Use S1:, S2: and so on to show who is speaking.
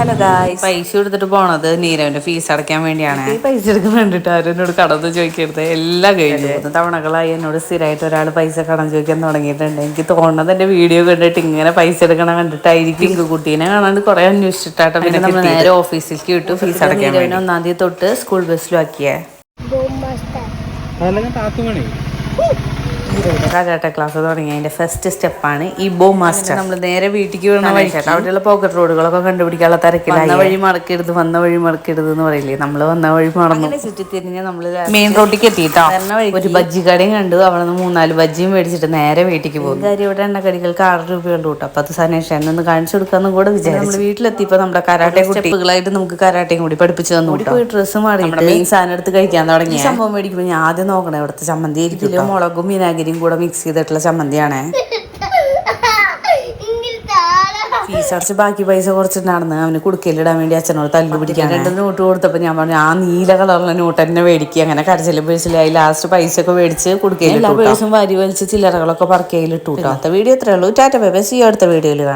S1: Hello guys,
S2: പൈസ കൊടുത്തിട്ട് പോണത് നീരവന്റെ ഫീസ് അടയ്ക്കാൻ വേണ്ടിയാണ്. പൈസ എടുക്കുന്ന കണ്ടിട്ട് ആരും എന്നോട് കടന്ന് ചോദിക്കരുത്. എല്ലാം കഴിഞ്ഞു. 3 തവണകളായി എന്നോട് സ്ഥിരമായിട്ട് ഒരാൾ പൈസ കടം ചോദിക്കാൻ തുടങ്ങിയിട്ടുണ്ട്. എനിക്ക് തോന്നുന്നത് എന്റെ വീഡിയോ കണ്ടിട്ട് ഇങ്ങനെ പൈസ എടുക്കണം കണ്ടിട്ടായിരിക്കും. കുട്ടീനെ കാണാണ്ട് കുറെ അന്വേഷിച്ചിട്ടാണ് പിന്നെ നമ്മൾ നേരെ ഓഫീസിലേക്ക് വിട്ടു ഫീസ് അടയ്ക്കാൻ വേണ്ടി. 1-ാം തീയതി തൊട്ട് സ്കൂൾ ബസ്സിലും ആക്കിയേ. കരാട്ടെ ക്ലാസ് തുടങ്ങി അതിന്റെ ഫസ്റ്റ് സ്റ്റെപ്പാണ് ഈ ബോ മാസ്റ്റർ. നമ്മൾ നേരെ വീട്ടിലേക്ക് വീണ വഴിച്ചേട്ടാ അവിടെയുള്ള പോക്കറ്റ് റോഡുകളൊക്കെ കണ്ടുപിടിക്കാനുള്ള തിരക്കില്ല. വന്ന വഴി മറക്കരുത് എന്ന് പറയില്ലേ, നമ്മൾ വന്ന വഴി മറന്നു. ചുറ്റിത്തിരിഞ്ഞ് നമ്മള് മെയിൻ റോഡിലേക്ക് എത്തിയിട്ടോ. ഒരു ബജ്ജി കടയും കണ്ടു. അവിടെ നിന്ന് 3-4 ബജ്ജിയും മേടിച്ചിട്ട് നേരെ വീട്ടിലേക്ക് പോകും. കാര്യം ഇവിടെ എണ്ണക്കടികൾക്ക് 6 രൂപയുള്ളൂ കേട്ടോ. അപ്പോൾ അത് സനേഷൻ ഒന്ന് കാണിച്ചു കൊടുക്കാന്നും കൂടെ വിചാരിച്ചു. നമ്മൾ വീട്ടിലെത്തിയപ്പോൾ നമ്മുടെ കരാട്ടെ സ്റ്റെപ്പുകളായിട്ട് നമുക്ക് കരാട്ടയും കൂടി പഠിപ്പിച്ചു തന്നു. പോയി ഡ്രസ്സ് മാറി മെയിൻ സാധനം എടുത്ത് കഴിക്കാൻ തുടങ്ങി. സംഭവം മേടിക്കുമ്പോൾ ഞാൻ ആദ്യം നോക്കണേ ഇവിടുത്തെ ചമ്മന്തി ആയിരിക്കും. മുളകും വിനാഗിരിയും കൂടെ മിക്സ് ചെയ്തിട്ടുള്ള ചമ്മന്തിയാണ്. ഫീസ് അടച്ച് ബാക്കി പൈസ കുറച്ചിട്ടുണ്ടായിരുന്നു. അവന് കുടുക്കയിലിടാൻ വേണ്ടി അച്ഛനോട് തല്ലു പിടിക്കാൻ 2 നോട്ട് കൊടുത്തപ്പോൾ ഞാൻ പറഞ്ഞു ആ നീല കളറുള്ള നോട്ട് തന്നെ മേടിക്കുക. അങ്ങനെ കരച്ചിലും പേഴ്സിലായി. ലാസ്റ്റ് പൈസ ഒക്കെ മേടിച്ച് കുടുക്കയിൽ എല്ലാ പേഴ്സും വാരി വലിച്ച് ചില്ലറകളൊക്കെ പറക്കയിലിട്ടു. അടുത്ത വീഡിയോ ഇത്രയേ ഉള്ളൂ. Tata bye bye. See you അടുത്ത വീഡിയോയിൽ കാണാം.